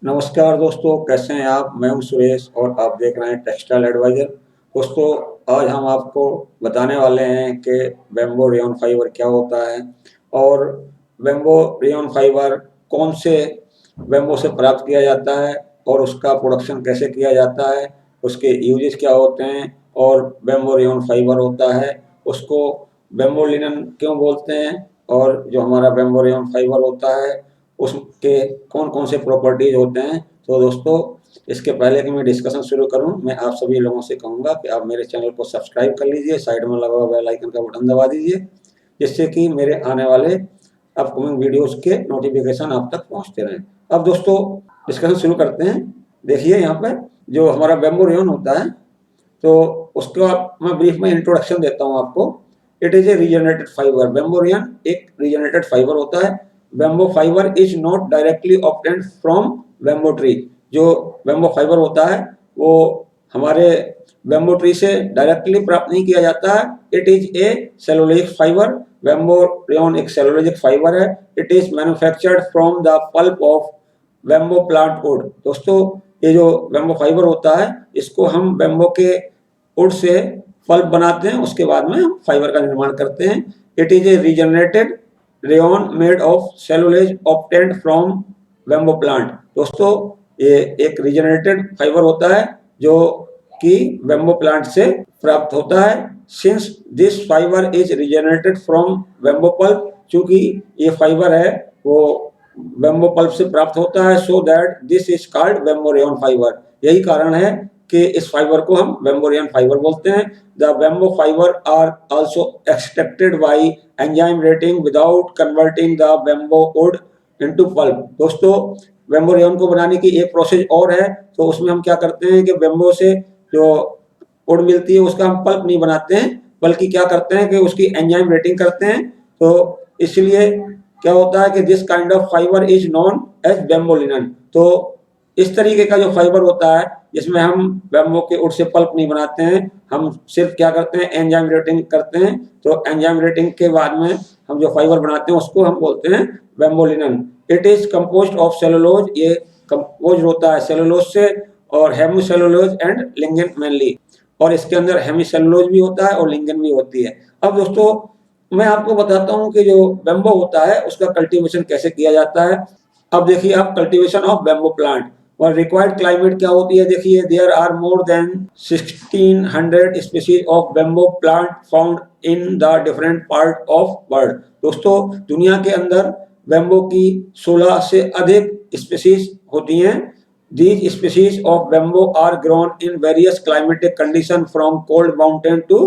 नमस्कार दोस्तों, कैसे हैं आप? मैं हूं सुरेश और आप देख रहे हैं टेक्सटाइल एडवाइज़र। दोस्तों, आज हम आपको बताने वाले हैं कि बैम्बू रेयॉन फाइबर क्या होता है और बैम्बू रेयॉन फाइबर कौन से बैम्बू से प्राप्त किया जाता है और उसका प्रोडक्शन कैसे किया जाता है, उसके यूजेस क्या होते हैं और बैम्बू रेयॉन फाइबर होता है, उसको बैम्बू लिनन क्यों बोलते हैं और जो हमारा बैम्बू रेयॉन फाइबर होता है उसके कौन-कौन से प्रॉपर्टीज होते हैं। तो दोस्तों, इसके पहले कि मैं डिस्कशन शुरू करूं, मैं आप सभी लोगों से कहूंगा कि आप मेरे चैनल को सब्सक्राइब कर लीजिए, साइड में लगा हुआ बेल आइकन का बटन दबा दीजिए, जिससे कि मेरे आने वाले अपकमिंग वीडियोस के नोटिफिकेशन आप तक पहुंचते रहें। अब दोस्तों, डिस्कशन शुरू करते हैं। देखिए, यहाँ पर जो हमारा बैम्बू रेयॉन होता है, तो उसका मैं ब्रीफ में इंट्रोडक्शन देता हूँ आपको। It is a regenerated fibre. Bamboo rayon एक रीजनरेटेड फाइबर होता है। Bamboo fibre is not directly obtained from bamboo tree. जो बैम्बू फाइबर होता है वो हमारे बैम्बू ट्री से डायरेक्टली प्राप्त नहीं किया जाता है। It is a cellulosic fibre. Bamboo rayon एक सेलुलोजिक फाइबर है। It is manufactured from the pulp of bamboo plant would. दोस्तों, ये जो बैम्बू फाइबर होता है, इसको हम बैम्बू के वुड से पल्प बनाते हैं, उसके बाद में हम फाइबर का निर्माण करते हैं। It is a regenerated rayon made of cellulose obtained from bamboo plant. दोस्तों, ये एक रीजनरेटेड फाइबर होता है जो कि बैम्बू प्लांट से प्राप्त होता है। Since this fibre is regenerated from bamboo pulp, चूंकि ये फाइबर है वो बैम्बू पल्प से प्राप्त होता है, so that this is called bamboo rayon fibre. यही कारण है कि इस फाइबर को हम बैम्बू रेयॉन फाइबर बोलते हैं। The bamboo fibre are also extracted by enzyme retting without converting the bamboo wood into pulp. दोस्तों, बैम्बू रेयॉन को बनाने की एक प्रोसेस और है। तो उसमें हम क्या करते हैं कि बैम्बू से जो वुड मिलती है उसका हम पल्प नहीं बनाते हैं, बल्कि क्या करते हैं कि उसकी एंजाइम रेटिंग करते हैं। तो इसलिए क्या होता है कि this kind of fibre is known as bamboo linen. तो इस तरीके का जो फाइबर होता है, जिसमें हम बैम्बू के वुड से पल्प नहीं बनाते हैं, हम सिर्फ क्या करते हैं, एंजाइम रेटिंग करते हैं। तो एंजाइम रेटिंग के बाद में हम जो फाइबर बनाते हैं उसको हम बोलते हैं bamboo linen. It is composed of cellulose. ये कंपोज होता है सेलुलोज से और हेमिसेलुलोज एंड लिग्निन मेनली। और इसके अंदर हेमिसेलुलोज भी होता है और लिग्निन भी होती है। अब दोस्तों, मैं आपको बताता हूँ कि जो बैम्बू होता है उसका कल्टीवेशन कैसे किया जाता है। अब देखिए आप, कल्टीवेशन ऑफ बैम्बू प्लांट और रिक्वायर्ड क्लाइमेट क्या होती है। देखिए, there are more than 1600 species of bamboo plant found in the different part of world. दोस्तों, दुनिया के अंदर बैम्बू की 16 से अधिक स्पीशीज होती हैं। These species of bamboo are grown in various climatic conditions from cold mountain to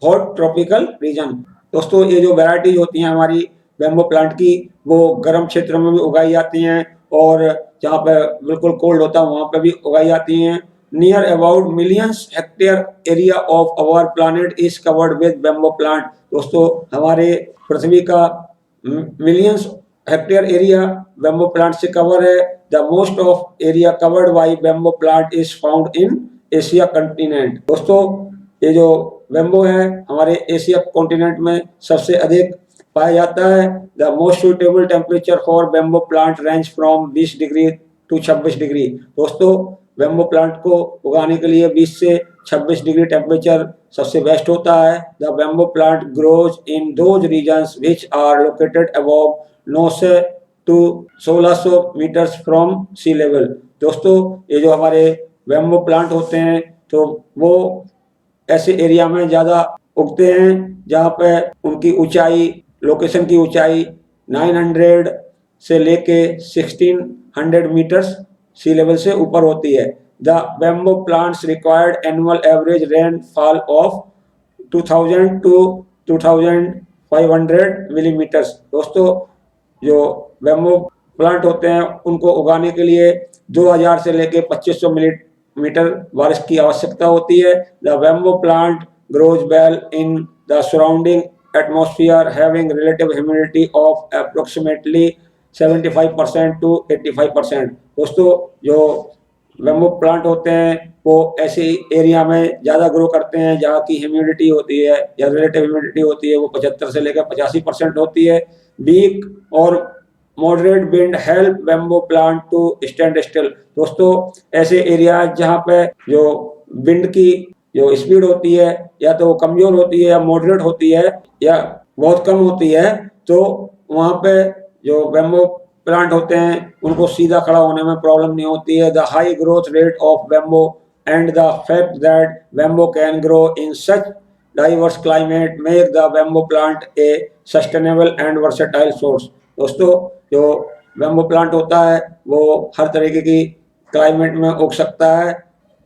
hot tropical region। दोस्तों, ये जो वैरायटीज होती हैं हमारी बैम्बू प्लांट की, वो गर्म क्षेत्रों में भी उगाई जाती हैं और जहाँ पे बिल्कुल कोल्ड होता है वहाँ पे भी उगाई जाती हैं। Near about millions hectare area of our planet is covered with bamboo plant. दोस्तों, हमारे पृथ्वी का millions hectare area bamboo plant से कवर है। The most of area covered by bamboo plant is found in Asia continent. दोस्तों, ये जो bamboo है हमारे एशिया कॉन्टिनेंट में सबसे अधिक पाया जाता है। The most suitable temperature for bamboo plant range from 20 degree to 26 degree. दोस्तों, बैम्बू प्लांट को उगाने के लिए 20 से 26 डिग्री टेम्परेचर सबसे बेस्ट होता है। The bamboo plant grows in those regions which are located above 900 to 1600 metres from sea level. दोस्तों, ये जो हमारे बैम्बू प्लांट होते हैं तो वो ऐसे एरिया में ज़्यादा उगते हैं जहाँ पे उनकी ऊंचाई, लोकेशन की ऊंचाई 900 से लेके 1600 मीटर्स सी लेवल से ऊपर होती है। The bamboo plants required annual average rainfall of 2000 to 2500 millimetres. दोस्तों, जो बैम्बू प्लांट होते हैं उनको उगाने के लिए 2000 से लेके 2500 मिलीमीटर बारिश की आवश्यकता होती है। The bamboo plant grows well in the surrounding atmosphere having relative humidity of approximately 75% to 85%। दोस्तों, जो बैम्बू प्लांट होते हैं वो ऐसे एरिया में ज़्यादा ग्रो करते हैं जहाँ की ह्यूमिडिटी होती है या रिलेटिव ह्यूमिडिटी होती है वो 75 से लेकर 85% होती है। वीक और moderate wind help bamboo plant to stand still. दोस्तों ऐसे एरिया जहाँ पे जो विंड की जो स्पीड होती है या तो कमजोर होती है या मॉडरेट होती है या बहुत कम होती है, तो वहाँ पे जो बैम्बू प्लांट होते हैं उनको सीधा खड़ा होने में प्रॉब्लम नहीं होती है। The high growth rate of bamboo and the fact that bamboo can grow in such diverse climate make the bamboo plant A sustainable and versatile source. दोस्तों जो बैम्बू प्लांट होता है वो हर तरीके की क्लाइमेट में उग सकता है,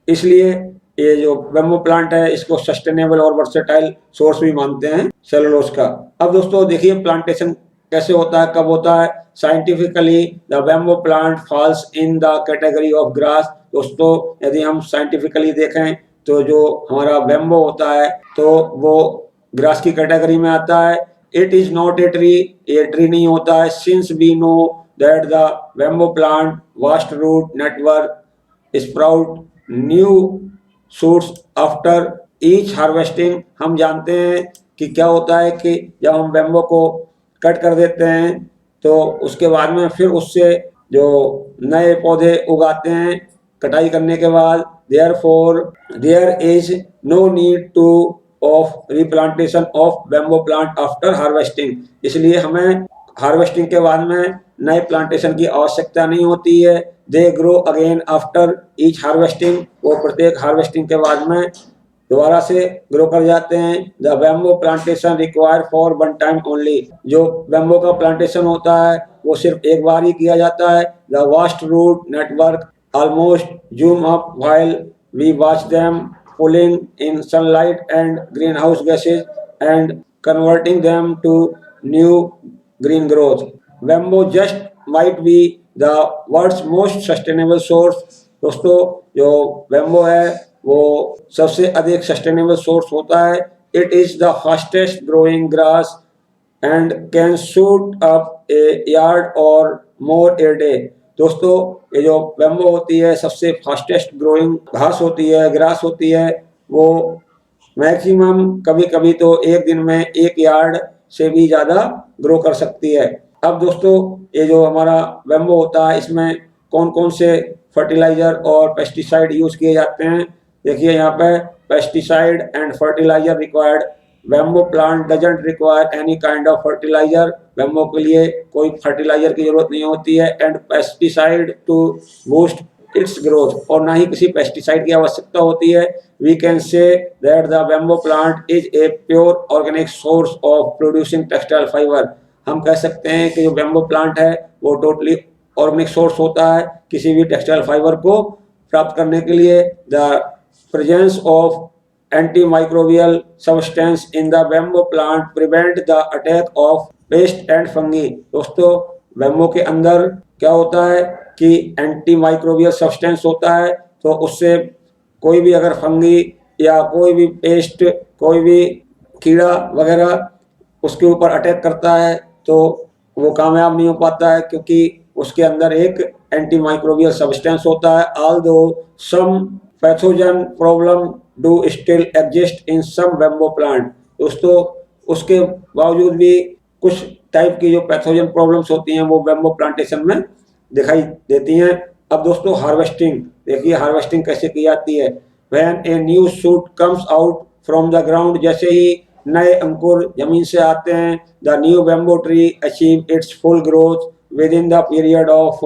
इसलिए ये जो बैम्बू प्लांट है इसको सस्टेनेबल और वर्सेटाइल सोर्स भी मानते हैं सेलुलोज का। अब दोस्तों देखिए प्लांटेशन कैसे होता है, कब होता है। Scientifically the bamboo plant falls in the category of grass. दोस्तों यदि हम साइंटिफिकली देखें तो जो हमारा बैम्बू होता है तो वो ग्रास की कैटेगरी में आता है। It is not a tree, ये ट्री नहीं होता है। Since we know that the bamboo plant vast root network sprout new shoots after each harvesting. हम जानते हैं कि क्या होता है कि जब हम बैम्बो को कट कर देते हैं तो उसके बाद में फिर उससे जो नए पौधे उगाते हैं कटाई करने के बाद। Therefore there is no need to of replantation of bamboo plant after harvesting. इसलिए हमें हार्वेस्टिंग के बाद में नए प्लांटेशन की आवश्यकता नहीं होती है। They grow again after each harvesting. वो प्रत्येक हार्वेस्टिंग के बाद में दोबारा से ग्रो कर जाते हैं। The bamboo plantation require for one time only. जो बैम्बो का प्लांटेशन होता है वो सिर्फ एक बार ही किया जाता है। The vast root network almost zoom up while we watch them pulling in sunlight and greenhouse gases and converting them to new green growth. Bamboo just might be the world's most sustainable source। दोस्तों जो bamboo है वो सबसे अधिक sustainable source होता है। It is the fastest growing grass and can shoot up A yard और मोर a day. दोस्तों ये जो बैम्बो होती है सबसे फास्टेस्ट ग्रोइंग घास होती है, ग्रास होती है। वो मैक्सिमम कभी कभी तो एक दिन में 1 यार्ड से भी ज़्यादा ग्रो कर सकती है। अब दोस्तों ये जो हमारा बैम्बो होता है इसमें कौन कौन से फर्टिलाइज़र और पेस्टिसाइड यूज़ किए जाते हैं। देखिए यहाँ पे pesticide and fertiliser required. Bamboo plant doesn't require any kind of fertiliser. Bamboo के लिए कोई फर्टिलाइज़र की ज़रूरत नहीं होती है। And pesticide to boost its growth, और ना ही किसी पेस्टिसाइड की आवश्यकता होती है। We can say that the bamboo plant is a pure organic source of producing textile fibre. हम कह सकते हैं कि जो बैम्बो प्लांट है वो टोटली ऑर्गेनिक सोर्स होता है किसी भी टेक्सटाइल फाइबर को प्राप्त करने के लिए। The presence of antimicrobial substance in the bamboo plant prevent the attack of pest and fungi। दोस्तों बैम्बो के अंदर क्या होता है कि एंटीमाइक्रोबियल सब्सटेंस होता है, तो उससे कोई भी अगर फंगी या कोई भी पेस्ट, कोई भी कीड़ा वगैरह उसके ऊपर अटैक करता है तो वो कामयाब नहीं हो पाता है, क्योंकि उसके अंदर एक एंटीमाइक्रोबियल सब्सटेंस होता है। Although some pathogen problem do still exist in some bamboo plant. दोस्तों उसके बावजूद भी कुछ टाइप की जो पैथोजन प्रॉब्लम्स होती हैं वो बैम्बो प्लांटेशन में दिखाई देती हैं। अब दोस्तों हार्वेस्टिंग, देखिए हार्वेस्टिंग कैसे की जाती है। When a new shoot comes out from the ground, जैसे ही नए अंकुर जमीन से आते हैं, the new bamboo tree achieve it's full growth with in the period of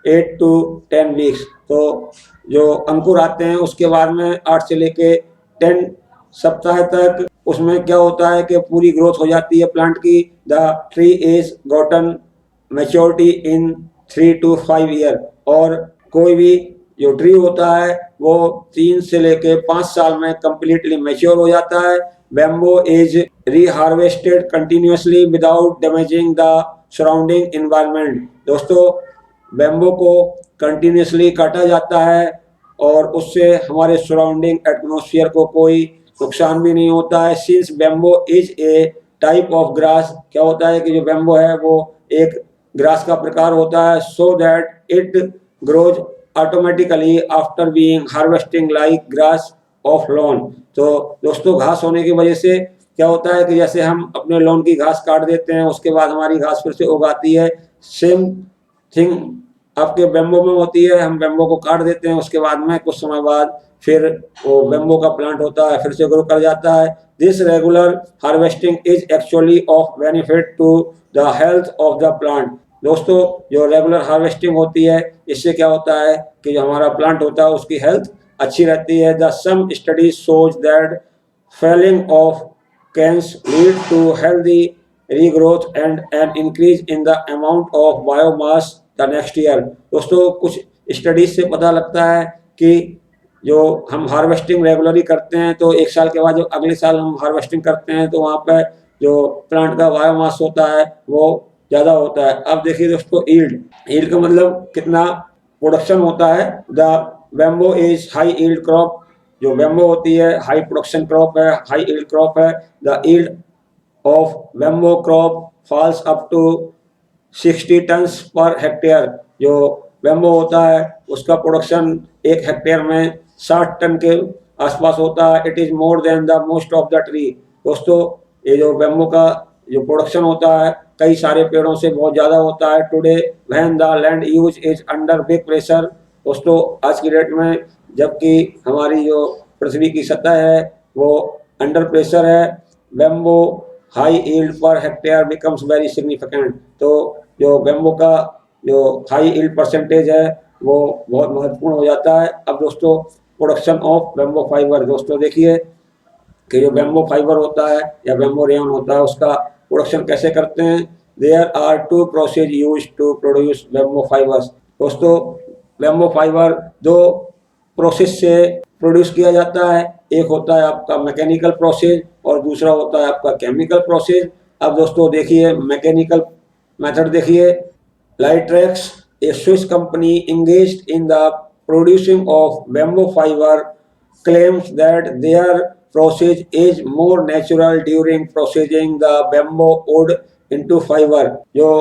8 to 10 weeks. तो जो अंकुर आते हैं उसके बाद में 8 से लेके 10 सप्ताह तक उसमें क्या होता है कि पूरी ग्रोथ हो जाती है प्लांट की। The tree is gotten maturity in 3 to 5 year. और कोई भी जो ट्री होता है वो 3 से लेके 5 साल में कंप्लीटली मैच्योर हो जाता है। Bamboo is reharvested continuously without damaging the surrounding environment. दोस्तों बैम्बो को कंटिन्यूसली काटा जाता है और उससे हमारे सराउंडिंग एटमॉस्फेयर को कोई नुकसान भी नहीं होता है। Since bamboo is a type of grass, क्या होता है कि जो बैम्बो है वो एक ग्रास का प्रकार होता है। So that it grows automatically after being harvesting like grass of lawn. तो दोस्तों घास होने की वजह से क्या होता है कि जैसे हम अपने लॉन की घास काट देते हैं उसके बाद हमारी घास फिर से उगाती है, सेम थिंग आपके बेम्बो में होती है। हम बेम्बो को काट देते हैं, उसके बाद में कुछ समय बाद फिर वो बेम्बो का प्लांट होता है, फिर से ग्रो कर जाता है। This regular harvesting is actually of benefit to the health of the plant. दोस्तों, जो रेगुलर हार्वेस्टिंग होती है, इससे क्या होता है कि जो हमारा प्लांट होता है उसकी हेल्थ अच्छी रहती है। The some studies shows that felling of cans lead to healthy regrowth and an increase in the amount of biomass the next year। दोस्तों, कुछ स्टडीज से पता लगता है कि जो हम हार्वेस्टिंग रेगुलरली करते हैं तो एक साल के बाद जो अगले साल हम हार्वेस्टिंग करते हैं तो वहाँ पर जो प्लांट का बायोमास होता है वो ज़्यादा होता है। अब देखिए दोस्तों, ईल्ड का मतलब कितना प्रोडक्शन होता है। The bamboo is high yield crop. जो बैम्बो होती है हाई प्रोडक्शन क्रॉप है, हाई ईल्ड क्रॉप है। The yield of bamboo crop falls up to 60 tons per hectare. जो बैम्बो होता है उसका प्रोडक्शन एक हेक्टेयर में 60 टन के आसपास होता है। It is more than the most of the tree. दोस्तों, ये जो बैम्बो का जो प्रोडक्शन होता है कई सारे पेड़ों से बहुत ज़्यादा होता है। Today when the land use is under big pressure. दोस्तों, आज की डेट में जबकि हमारी जो पृथ्वी की सतह है वो अंडर प्रेशर है, bamboo high yield per hectare becomes very significant. तो जो बैम्बो का जो हाई यील्ड परसेंटेज है वो बहुत महत्वपूर्ण हो जाता है। अब दोस्तों, प्रोडक्शन ऑफ बैम्बो फाइबर। दोस्तों देखिए कि जो बैम्बो फाइबर होता है या बैम्बो रेयन होता है उसका प्रोडक्शन कैसे करते हैं। There are two process use to produce bamboo fibres. दोस्तों, बैम्बो फाइबर दो प्रोसेस से प्रोड्यूस किया जाता है। एक होता है आपका मैकेनिकल प्रोसेस और दूसरा होता है आपका केमिकल प्रोसेस। अब दोस्तों देखिए मैकेनिकल मेथड देखिए। Lightrex, a Swiss company engaged in the producing of bamboo fiber, claims that their process is more natural during processing the bamboo wood into fiber। जो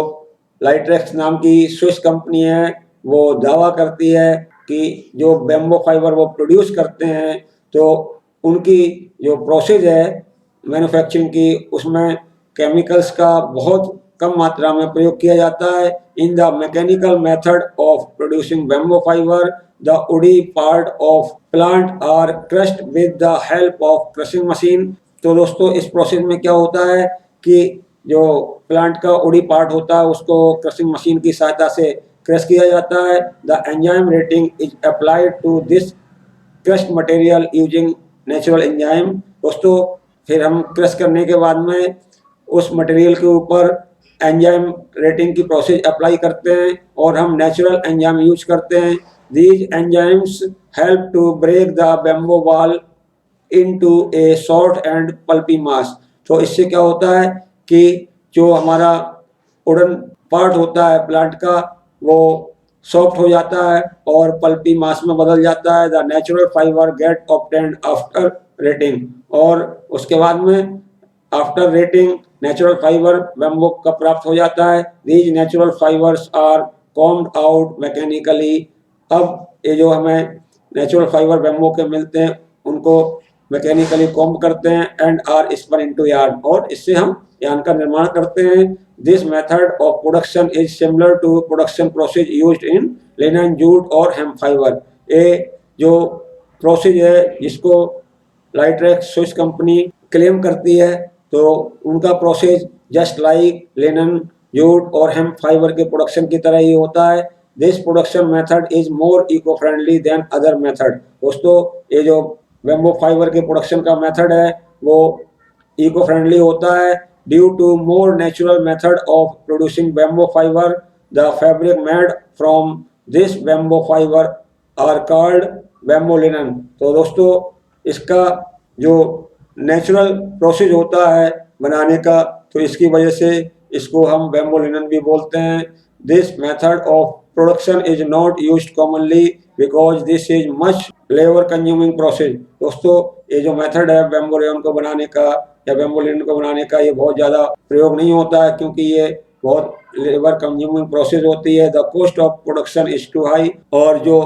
लाइट्रेक्स नाम की स्विस कंपनी है वो दावा करती है कि जो बैम्बो फाइबर वो प्रोड्यूस करते हैं तो उनकी जो प्रोसेस है मैन्युफैक्चरिंग की उसमें केमिकल्स का बहुत कम मात्रा में प्रयोग किया जाता है। In the mechanical method of producing bamboo fibre the woody part of plant are crushed with the help of crushing machine. तो दोस्तों, इस प्रोसेस में क्या होता है कि जो प्लांट का वुडी पार्ट होता है उसको क्रशिंग मशीन की सहायता से क्रश किया जाता है। The enzyme retting is applied to this crushed material using natural enzyme. दोस्तों, फिर हम क्रश करने के बाद में उस मटेरियल के ऊपर एंजाइम रेटिंग की प्रोसेस अप्लाई करते हैं और हम नेचुरल एंजाइम यूज करते हैं। These enzymes help to break the bamboo ball into a soft and pulpy mass. तो इससे क्या होता है कि जो हमारा वुडन पार्ट होता है प्लांट का वो सॉफ्ट हो जाता है और पल्पी मास में बदल जाता है। The natural fibre get obtained after retting. और उसके बाद में after retting natural fibre bamboo का प्राप्त हो जाता है। These natural fibres are combed out mechanically. अब ये जो हमें नेचुरल फाइबर बैम्बो के मिलते हैं उनको मैकेनिकली कॉम्ब करते हैं and are spun into yarn, और इससे हम यार्न का निर्माण करते हैं। This method of production is similar to production process used in linen, jute और हेम्प फाइबर। ये जो प्रोसेस है जिसको लाइट्रेक्स स्विस कंपनी क्लेम करती है तो उनका process just like linen, jute और हेम्प फाइबर के प्रोडक्शन की तरह ही होता है। This production method is more eco friendly than other method. दोस्तों, ये जो बैम्बो फाइबर के प्रोडक्शन का मेथड है वो इको फ्रेंडली होता है। Due to more natural method of producing bamboo fibre the fabric made from this bamboo fibre are called bamboo linen. तो दोस्तों, इसका जो नेचुरल प्रोसेस होता है बनाने का तो इसकी वजह से इसको हम बैम्बो लिनन भी बोलते हैं। This method of production is not used commonly because this is much labour consuming process. दोस्तों, ये जो मेथड है बैम्बो रेयन को बनाने का या बैम्बो लिनन को बनाने का ये बहुत ज़्यादा प्रयोग नहीं होता है क्योंकि ये बहुत लेबर कंज्यूमिंग प्रोसेस होती है। The cost of production is too high, और जो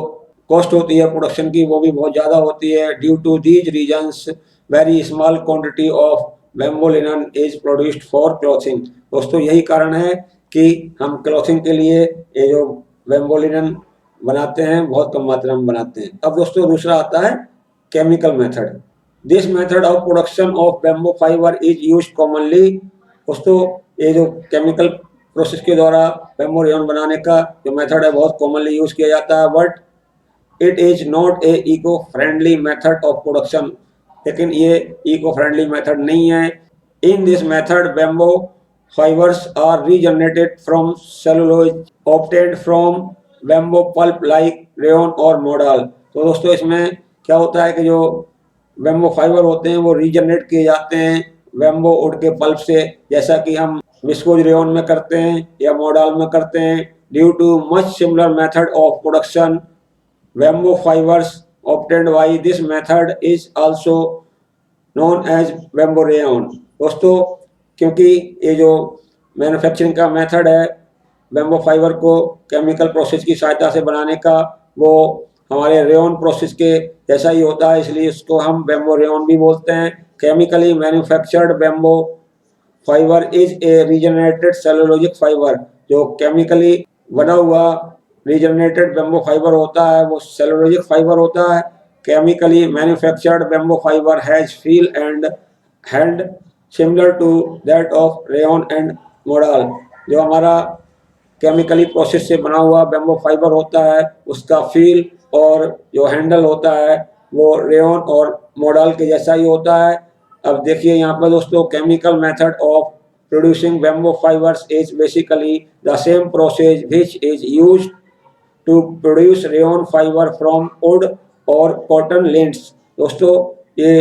कॉस्ट होती है प्रोडक्शन की वो भी बहुत ज़्यादा होती है। Due to these reasons very small quantity of bamboo linen is produced for clothing. दोस्तों, यही कारण है कि हम क्लॉथिंग के लिए ये जो बैम्बू लिनन बनाते हैं बहुत कम मात्रा में बनाते हैं। अब दोस्तों दूसरा आता है chemical method. This method of production of bamboo fibre is use commonly. दोस्तों ये जो केमिकल प्रोसेस के द्वारा बैम्बू रेयन बनाने का जो मेथड है बहुत कॉमनली यूज किया जाता है, but it is not a eco friendly method of production. लेकिन ये इको फ्रेंडली मेथड नहीं है। In this method bamboo fibers are regenerated from cellulose obtained from bamboo pulp like rayon और modal। तो दोस्तों इसमें क्या होता है कि जो बैम्बो फाइबर होते हैं वो रीजनरेट किए जाते हैं बैम्बो वुड के पल्प से, जैसा कि हम विस्कोज रेयन में करते हैं या मोडाल में करते हैं। Due too much similar method of production bamboo fibres obtained by this method is also known as bamboo rayon. दोस्तों क्योंकि ये जो मैन्युफैक्चरिंग का मेथड है बैम्बो फाइबर को केमिकल प्रोसेस की सहायता से बनाने का, वो हमारे रेयन प्रोसेस के जैसा ही होता है, इसलिए इसको हम बैम्बो रेयन भी बोलते हैं। Chemically manufactured bamboo fibre is a regenerated cellulosic fibre. जो केमिकली बना हुआ रीजनरेटेड बैम्बो फाइबर होता है वो सेलुलोजिक फाइबर होता है। Chemically manufactured bamboo fibre has feel and hand similar to that of rayon and modal. जो हमारा केमिकली प्रोसेस से बना हुआ बैम्बो फाइबर होता है उसका फील और जो हैंडल होता है वो रेयन और मोडाल के जैसा ही होता है। अब देखिए यहाँ पर दोस्तों chemical method of producing bamboo fibres is basically the same process which is used to produce rayon fibre from wood or cotton lints. दोस्तों ये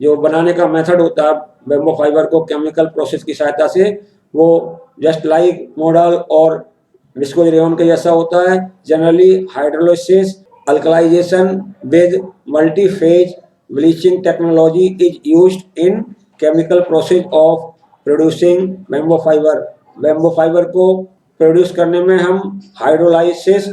जो बनाने का मेथड होता है बैम्बो फाइबर को केमिकल प्रोसेस की सहायता से वो जस्ट लाइक मोडाल और विस्कोज रेयन के जैसा होता है। Generally hydrolysis alkalisation with multiphase bleaching technology is used in chemical process of producing bamboo fibre. Bamboo fibre को प्रोड्यूस करने में हम हाइड्रोलाइसिस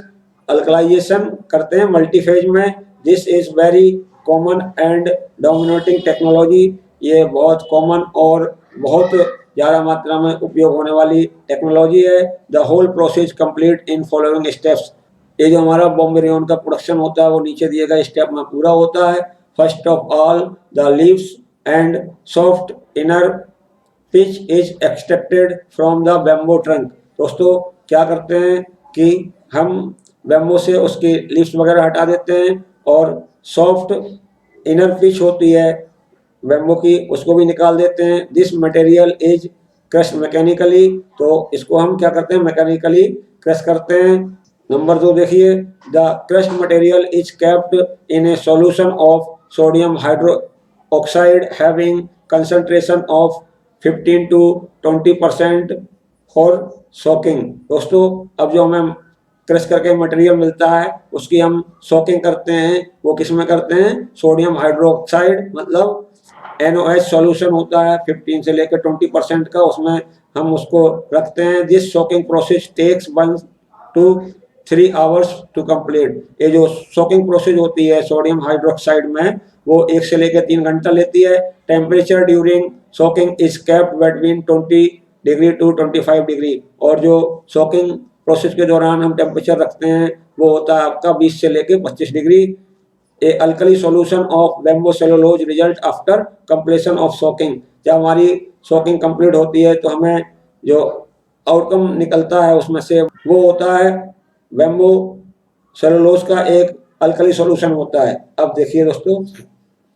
अल्कलाइजेशन करते हैं मल्टीफेज में। This is very common and dominating technology. ये बहुत कॉमन और बहुत ज़्यादा मात्रा में उपयोग होने वाली टेक्नोलॉजी है। The whole process complete in following steps. ये जो हमारा बॉम्बे रेयन का प्रोडक्शन होता है वो नीचे दिए गए स्टेप में पूरा होता है। First of all the leaves and soft inner pitch is extracted from the bamboo trunk. दोस्तों क्या करते हैं कि हम बैम्बो से उसकी लीव्स वगैरह हटा देते हैं और सॉफ्ट इनर पिच होती है बैम्बो की उसको भी निकाल देते हैं। This material is crush mechanically. तो इसको हम क्या करते हैं मैकेनिकली क्रश करते हैं। नंबर 2 देखिए the crush material is kept in A solution of sodium hydroxide having concentration of 15 to 20% for soaking. दोस्तों अब जो हमें क्रश करके मटेरियल मिलता है उसकी हम सोकिंग करते हैं। वो किस में करते हैं सोडियम हाइड्रोक्साइड मतलब NOH सॉल्यूशन होता है 15 से लेकर 20% का, उसमें हम उसको रखते हैं। This soaking process takes 1 to 3 hours to complete. ये जो सोकिंग प्रोसेस होती है सोडियम हाइड्रोक्साइड में वो 1 से लेकर 3 घंटा लेती है। Temperature during soaking is kept between 20 degree to 25 degree. और जो सोकिंग प्रोसेस के दौरान हम टेम्परेचर रखते हैं वो होता है आपका 20 से लेकर 25 degree. A alkali solution of bamboo cellulose result after completion of soaking. जब हमारी सोकिंग कंप्लीट होती है तो हमें जो आउटकम निकलता है उसमें से वो होता है बैम्बो सेलुलोज का एक अल्कली सॉल्यूशन होता है। अब देखिए दोस्तों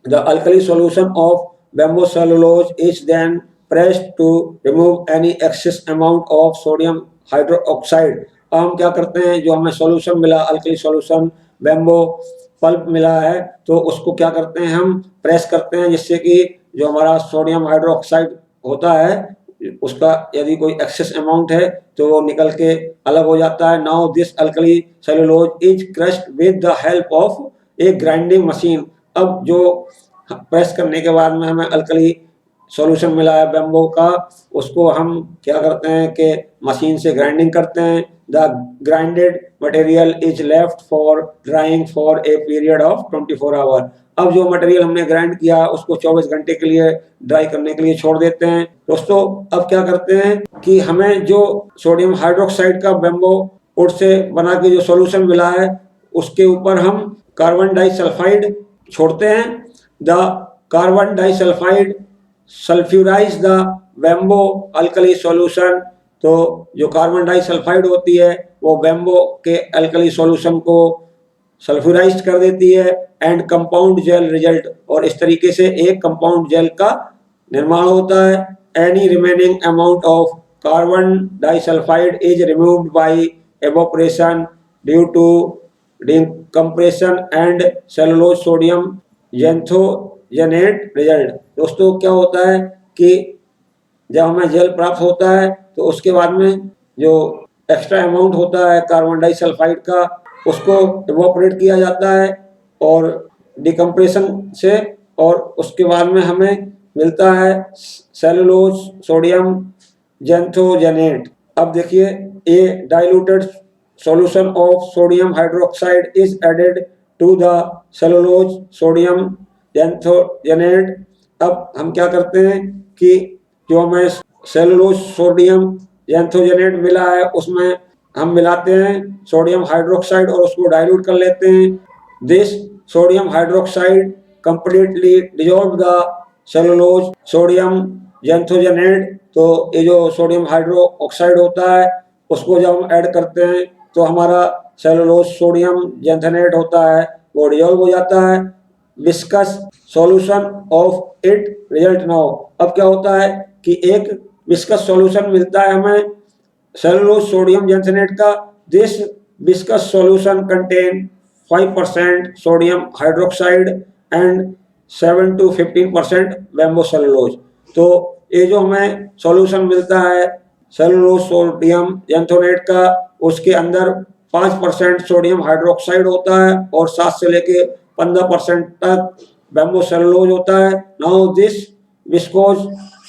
the alkali solution of bamboo cellulose is then pressed to remove any excess amount of sodium hydroxide. अब हम क्या करते हैं जो हमें सॉल्यूशन मिला अल्कली सॉल्यूशन बैम्बो पल्प मिला है तो उसको क्या करते हैं हम प्रेस करते हैं जिससे कि जो हमारा सोडियम हाइड्रोक्साइड होता है उसका यदि कोई एक्सेस अमाउंट है तो वो निकल के अलग हो जाता है। Now this alkali cellulose is crushed with the help of A grinding machine. अब जो प्रेस करने के बाद में हमें अल्कली सॉल्यूशन मिला है बेम्बो का, उसको हम क्या करते हैं कि मशीन से ग्राइंडिंग करते हैं। The grinded material is left for drying for a period of 24 hour. अब जो मटेरियल हमने ग्राइंड किया उसको 24 घंटे के लिए ड्राई करने के लिए छोड़ देते हैं। दोस्तों अब क्या करते हैं कि हमें जो सोडियम हाइड्रोक्साइड का बेम्बो वुड से बना के जो सॉल्यूशन मिला है उसके ऊपर हम कार्बन डाइसल्फाइड छोड़ते हैं। The carbon disulphide sulphurise the bamboo alkali solution. तो जो कार्बन डाइसल्फाइड होती है वो बेम्बो के अल्कली सॉल्यूशन को सल्फ्यूराइज कर देती है एंड कंपाउंड जेल रिजल्ट, और इस तरीके से एक कंपाउंड जेल का निर्माण होता है। Any remaining amount of carbon disulphide is removed by evaporation due to decompression and cellulose sodium xanthonate result। दोस्तों क्या होता है कि जब हमें जेल प्राप्त होता है तो उसके बाद में जो एक्स्ट्रा अमाउंट होता है कार्बन डाइसल्फाइड का उसको इवोपरेट किया जाता है और डिकम्प्रेशन से, और उसके बाद में हमें मिलता है सेलुलोज सोडियम xanthonate। अब देखिए a diluted solution of sodium hydroxide is added to the cellulose sodium xanthonate। अब हम क्या करते हैं कि जो हमें सेलुलोज सोडियम xanthonate मिला है उसमें हम मिलाते हैं सोडियम हाइड्रोक्साइड और उसको डाइल्यूट कर लेते हैं। This sodium hydroxide completely dissolve the cellulose sodium xanthonate। तो ये जो सोडियम हाइड्रो ऑक्साइड होता है उसको जब हम ऐड करते हैं तो हमारा सेलुलोज सोडियम xanthonate होता है वो डिजोल्व हो जाता है। Viscous solution of it result now. अब क्या होता है कि एक विस्कस सॉल्यूशन मिलता है हमें सेलुलोज सोडियम xanthonate का। This viscous solution contain 5% sodium hydroxide and 7 to 15% bamboo cellulose. तो ये जो हमें सॉल्यूशन मिलता है सेलुलोज सोडियम xanthonate का उसके अंदर 5% सोडियम हाइड्रोक्साइड होता है और 7 से लेके 15% तक बेम्बो सेलुलोज होता है। Now this viscose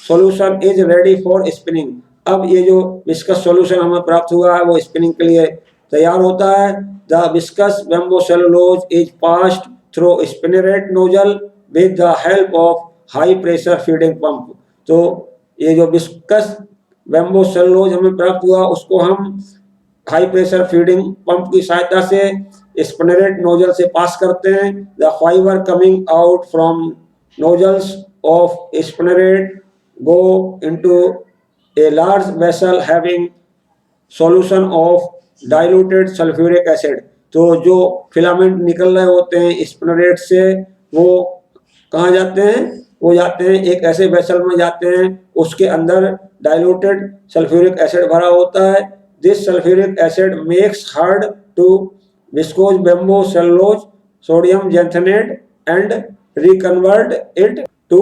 solution is ready for spinning. अब ये जो विस्कस सॉल्यूशन हमें प्राप्त हुआ है वो स्पिनिंग के लिए तैयार होता है। The viscous bamboo cellulose is passed through spinneret nozzle with the help of high pressure feeding pump. तो ये जो विस्कस बेम्बो सेलुलोज हमें प्राप्त हुआ उसको हम हाई प्रेशर फीडिंग पंप की सहायता से स्पिनरेट नोजल से पास करते हैं। The fibre coming out from nozzles of spinneret go into a large vessel having solution of diluted sulphuric acid. तो जो फिलामेंट निकल रहे होते हैं स्पिनरेट से वो कहाँ जाते हैं, वो जाते हैं एक ऐसे वेसल में जाते हैं उसके अंदर डाइल्यूटेड सल्फ्यूरिक एसिड भरा होता है। This sulphuric acid makes hard to viscose bamboo cellulose sodium xanthonate and reconvert it to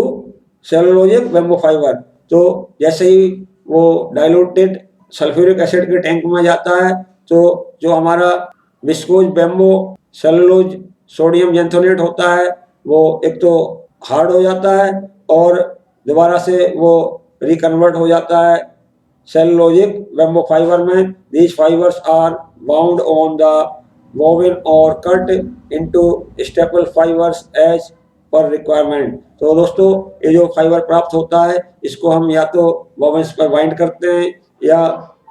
cellulosic bamboo fibre. तो जैसे ही वो डाइल्यूटेड सल्फ्यूरिक एसिड के टैंक में जाता है तो जो हमारा viscose bamboo cellulose sodium xanthonate होता है वो एक तो हार्ड हो जाता है और दोबारा से वो रिकन्वर्ट हो जाता है सेलुलोजिक बेम्बो फाइबर में। These fibres are bound on the bobbin और cut into staple fibres as per requirement. तो दोस्तों ये जो फाइबर प्राप्त होता है इसको हम या तो बॉबिन्स पर बाइंड करते हैं या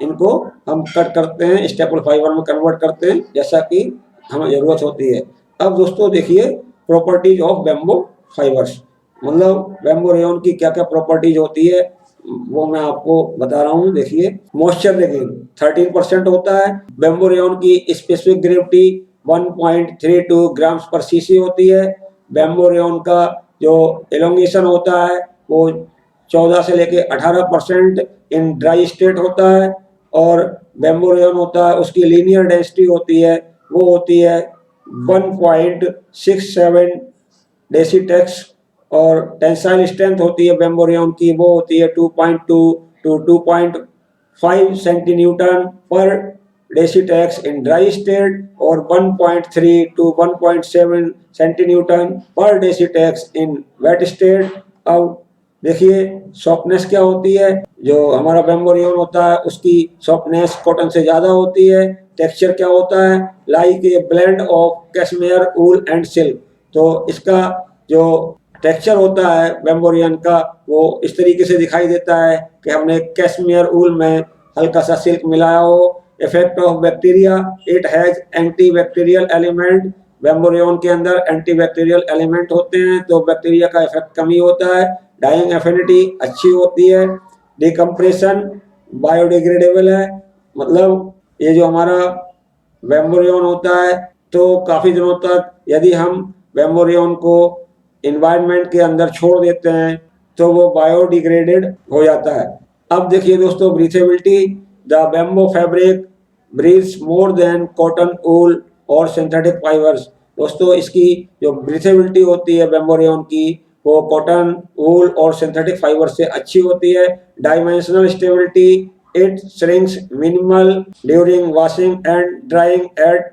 इनको हम कट करते हैं स्टेपल फाइबर में कन्वर्ट करते हैं जैसा कि हमें ज़रूरत होती है। अब दोस्तों देखिए प्रॉपर्टीज ऑफ बेम्बो फाइबर्स, मतलब बेम्बो रेयन की क्या क्या प्रॉपर्टीज होती है वो मैं आपको बता रहा हूँ। देखिए मॉइस्चर रेगिंग 13% होता है। बेम्बो रेयन की स्पेसिफिक ग्रेविटी 1.32 ग्राम्स पर सीसी होती है। बेम्बो रेयन का जो एलोंगेशन होता है वो 14 से लेके 18% इन ड्राई स्टेट होता है। और बेम्बो रेयन होता है उसकी लीनियर डेंसिटी होती है वो होती है 1.67 डेसीटेक्स, और टेंसाइल स्ट्रेंथ होती है बेम्बो रेयन की वो होती है 2.2 to 2.5 सेंटीन्यूटन पर डेसीटेक्स इन ड्राई स्टेट और 1.3 to 1.7 सेंटीन्यूटन पर डेसीटेक्स इन वेट स्टेट। अब देखिए सॉफ्टनेस क्या होती है, जो हमारा बैम्बू रेयन होता है उसकी सॉफ्टनेस कॉटन से ज़्यादा होती है। टेक्सचर क्या होता है, like a blend of cashmere wool and silk. तो इसका जो टेक्सचर होता है बैम्बू रेयन का वो इस तरीके से दिखाई देता है कि हमने कैशमेयर वूल में हल्का सा सिल्क मिलाया हो। Effect of bacteria, it has anti bacterial element. Bamboo rayon के अंदर एंटी बैक्टीरियल एलिमेंट होते हैं तो बैक्टीरिया का इफेक्ट कमी होता है। डाइंग एफिनिटी अच्छी होती है। डिकम्प्रेशन बायोडिग्रेडेबल है, मतलब ये जो हमारा बैम्बू रेयन होता है तो काफ़ी दिनों तक यदि हम बैम्बू रेयन को इन्वायरमेंट के अंदर छोड़ देते हैं तो वो बायोडिग्रेडेड हो जाता है। अब देखिए दोस्तों breathability, the bamboo fabric breathes more than cotton wool और सिंथेटिक फाइबर्स। दोस्तों इसकी जो ब्रीथेबिलिटी होती है बैम्बू रेयन की वो कॉटन वूल और सिंथेटिक फाइबर से अच्छी होती है। Dimensional stability, it shrinks minimal during washing and drying at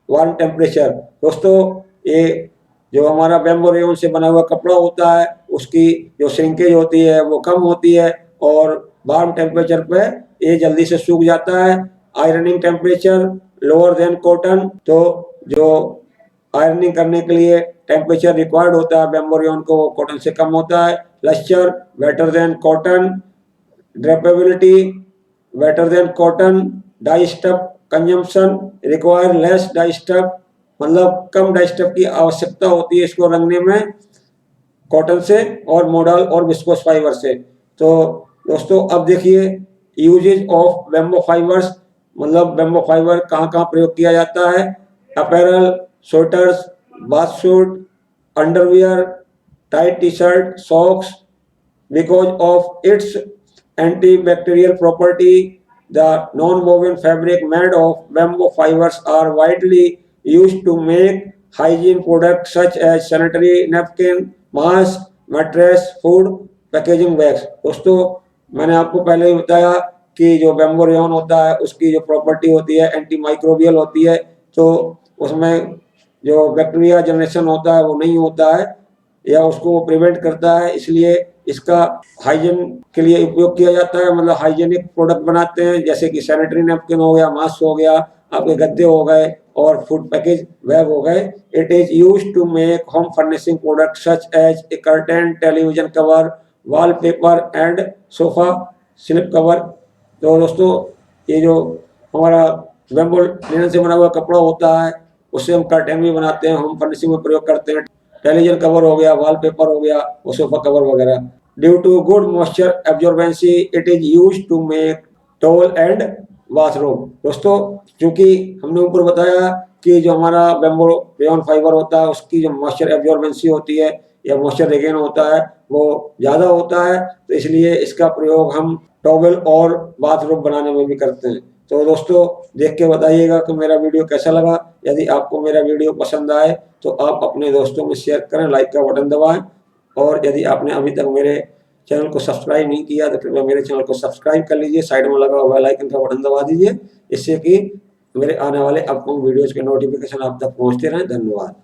warm temperature. दोस्तों ये जो हमारा बैम्बू रेयन से बना हुआ कपड़ा होता है उसकी जो श्रिंकेज होती है वो कम होती है और वार्म टेम्परेचर पे ये जल्दी से सूख जाता है। Ironing temperature lower than cotton, तो जो आयरनिंग करने के लिए टेम्परेचर रिक्वायर्ड होता है बैम्बू रेयन को वो कॉटन से कम होता है। Lustre better than cotton, drapability better than cotton, dye stuff consumption require less dye stuff, मतलब कम डाई स्टफ की आवश्यकता होती है इसको रंगने में कॉटन से और मॉडल और विस्कोस फाइबर से। तो दोस्तों अब देखिए यूजेज ऑफ बैम्बू फाइबर्स, मतलब बैम्बू फाइबर कहाँ कहाँ प्रयोग किया जाता है। Apparel, sweaters, bath suit, underwear, tight T shirt, socks. Because of its antibacterial property, the non-woven fabric made of bamboo fibers are widely used to make hygiene products such as sanitary napkin, mask, mattress, food packaging bags। दोस्तों मैंने आपको पहले ही बताया कि जो bamboo rayon होता है उसकी जो प्रॉपर्टी होती है एंटी माइक्रोबियल होती है, तो उसमें जो बैक्टीरिया जनरेशन होता है वो नहीं होता है या उसको प्रिवेंट करता है, इसलिए इसका हाइजीन के लिए उपयोग किया जाता है। मतलब हाइजीनिक प्रोडक्ट बनाते हैं जैसे कि सैनिटरी नैपकिन हो गया, मास्क हो गया, आपके गद्दे हो गए और फूड पैकेज बैग हो गए। It is used to make home furnishing product such as a curtain, television cover, wallpaper and sofa slip cover. तो दोस्तों ये जो हमारा बैम्बू लिनन से बना हुआ कपड़ा होता है उससे हम कर्टेन भी बनाते हैं, होम फर्निशिंग में प्रयोग करते हैं। टेलीविजन कवर हो गया, वॉलपेपर हो गया और सोफा कवर वगैरह। Due to good moisture absorbency it is used to make towel and bathroom. दोस्तों क्योंकि हमने ऊपर बताया कि जो हमारा बैम्बू रेयन फाइबर होता है उसकी जो मॉइस्चर एब्जॉर्बेंसी होती है या मॉइस्चर रिटेन होता है वो ज़्यादा होता है, तो इसलिए इसका प्रयोग हम टॉवल और बाथरूम बनाने में भी करते हैं। तो दोस्तों देख के बताइएगा कि मेरा वीडियो कैसा लगा। यदि आपको मेरा वीडियो पसंद आए तो आप अपने दोस्तों में शेयर करें, लाइक का बटन दबाएं और यदि आपने अभी तक मेरे चैनल को सब्सक्राइब नहीं किया तो कृपया मेरे चैनल को सब्सक्राइब कर लीजिए, साइड में लगा हुआ बेल आइकन का बटन दबा दीजिए, इससे कि मेरे आने वाले अपकमिंग वीडियोज़ के नोटिफिकेशन आप तक पहुँचते रहें। धन्यवाद।